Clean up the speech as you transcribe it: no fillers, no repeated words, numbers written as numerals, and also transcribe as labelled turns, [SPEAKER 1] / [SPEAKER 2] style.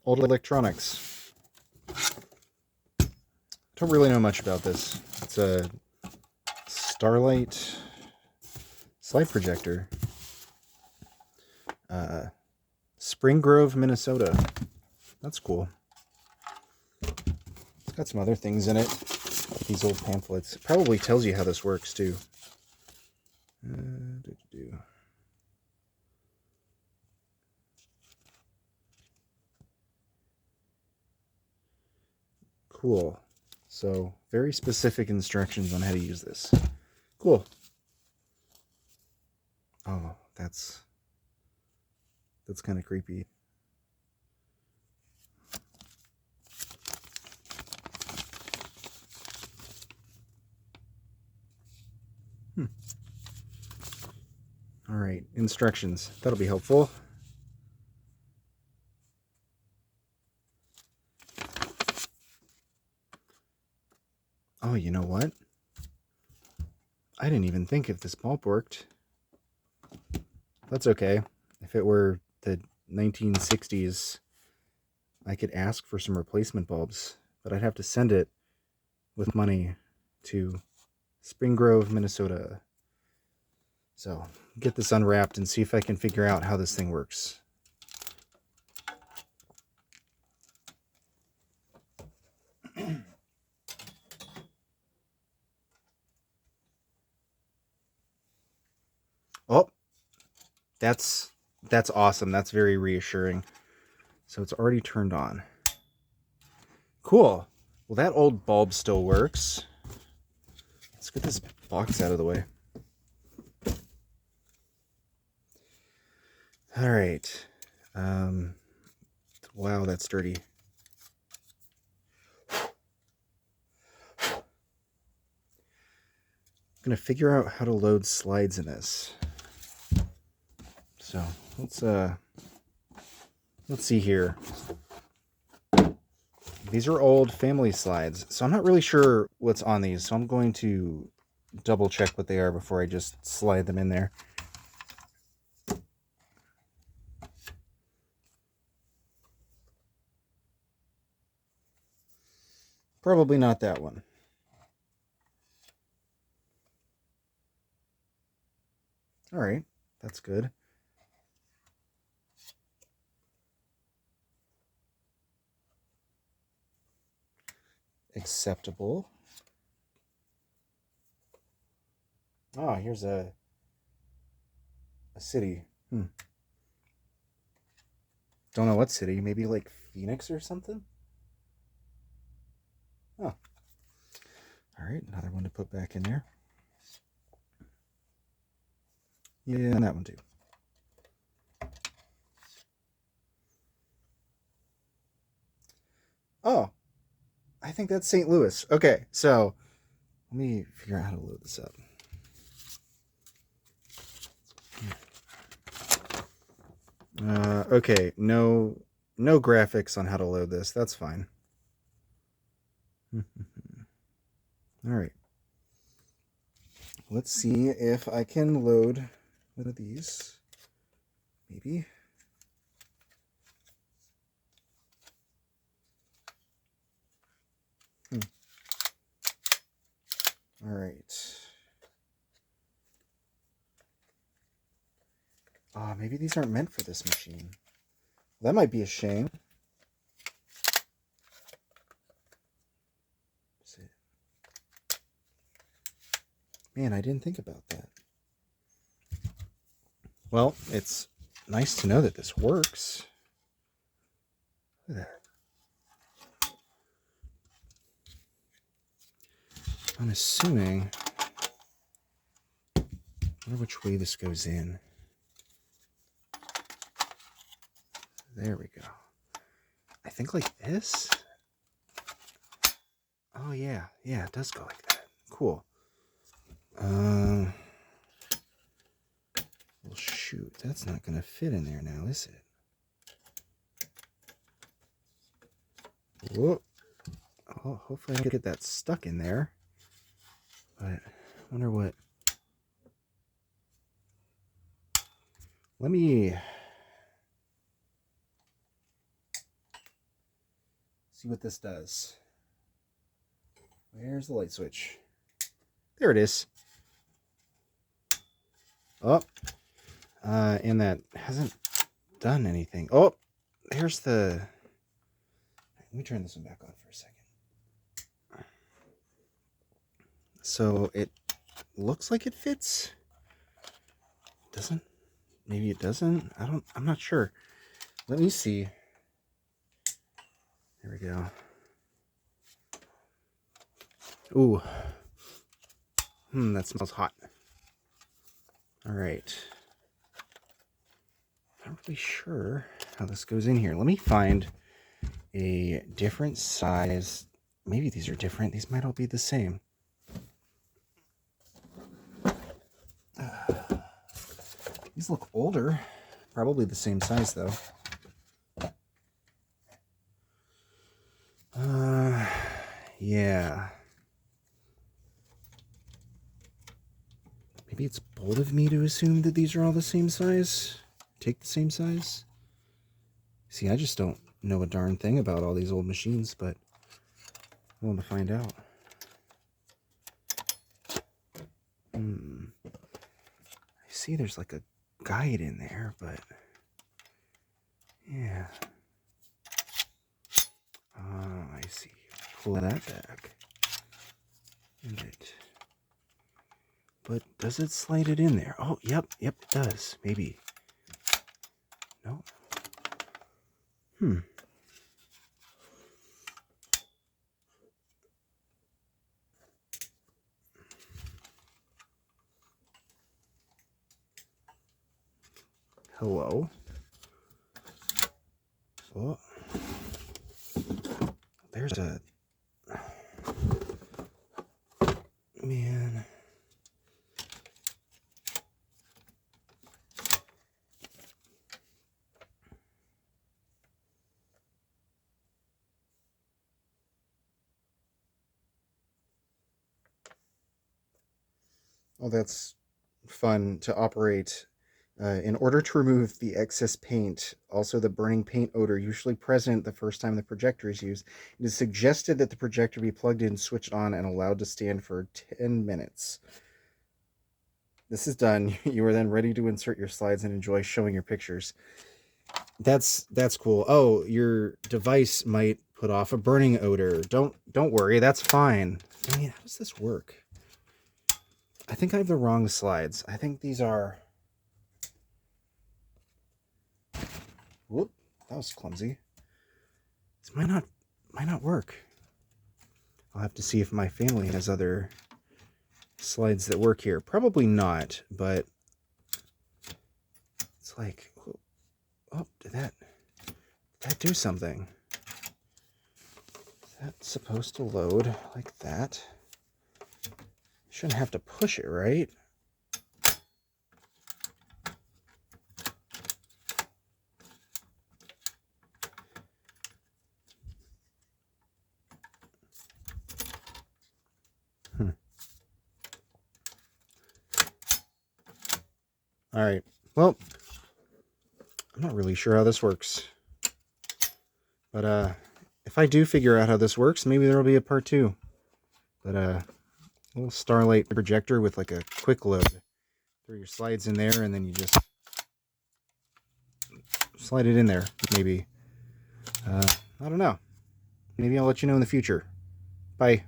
[SPEAKER 1] old electronics. Don't really know much about this. It's a Starlite slide projector. Spring Grove, Minnesota. That's cool. It's got some other things in it. These old pamphlets. It probably tells you how this works too. Cool. So, very specific instructions on how to use this. Cool. Oh, that's kind of creepy. All right, instructions. That'll be helpful. Oh, you know what? I didn't even think if this bulb worked. That's okay. If it were the 1960s, I could ask for some replacement bulbs, but I'd have to send it with money to Spring Grove, Minnesota. So, get this unwrapped and see if I can figure out how this thing works. Oh, that's awesome. That's very reassuring. So it's already turned on. Cool. Well, that old bulb still works. Let's get this box out of the way. All right. Wow, that's dirty. I'm gonna figure out how to load slides in this. So let's see here. These are old family slides, so I'm not really sure what's on these, so I'm going to double check what they are before I just slide them in there. Probably not that one. All right, that's good. Acceptable. Oh, here's a city. Don't know what city. Maybe like Phoenix or something? Oh. All right, another one to put back in there. Yeah, and that one too. Oh, I think that's St. Louis. Okay, so let me figure out how to load this up. Okay, no graphics on how to load this. That's fine. All right. Let's see if I can load one of these. Maybe. All right. Ah, maybe these aren't meant for this machine. That might be a shame. Man, I didn't think about that. Well, it's nice to know that this works. Look at that. I'm assuming... I wonder which way this goes in. There we go. I think like this? Oh, yeah. Yeah, it does go like that. Cool. Well, shoot. That's not going to fit in there now, is it? Whoa. Oh, hopefully I can get that stuck in there. But I wonder what... Let me See what this does. Where's the light switch? There it is. Oh, and that hasn't done anything. Oh, here's the... Let me turn this one back on for a second. So it looks like it fits. Doesn't? Maybe it doesn't. I'm not sure. Let me see. There we go. Ooh. That smells hot. All right. Not really sure how this goes in here. Let me find a different size. Maybe these are different. These might all be the same. These look older. Probably the same size, though. Yeah. Maybe it's bold of me to assume that these are all the same size. Take the same size. See, I just don't know a darn thing about all these old machines, but I want to find out. I see there's like a guide in there, but yeah. I see. Pull that back. But does it slide it in there? Oh, yep, it does. Maybe. No. Hello. Oh. There's a... Man. Oh, that's fun to operate. In order to remove the excess paint, also the burning paint odor usually present the first time the projector is used, it is suggested that the projector be plugged in, switched on, and allowed to stand for 10 minutes. This is done. You are then ready to insert your slides and enjoy showing your pictures. That's cool. Oh, your device might put off a burning odor. Don't worry, that's fine. I mean, how does this work? I think I have the wrong slides. I think these are... Whoop, that was clumsy. This might not work. I'll have to see if my family has other slides that work here. Probably not, but it's like, oh, did that do something? Is that supposed to load like that? Shouldn't have to push it, right? All right. Well, I'm not really sure how this works. But if I do figure out how this works, maybe there'll be a part 2. But a little Starlite projector with like a quick load. Throw your slides in there and then you just slide it in there, maybe. I don't know. Maybe I'll let you know in the future. Bye.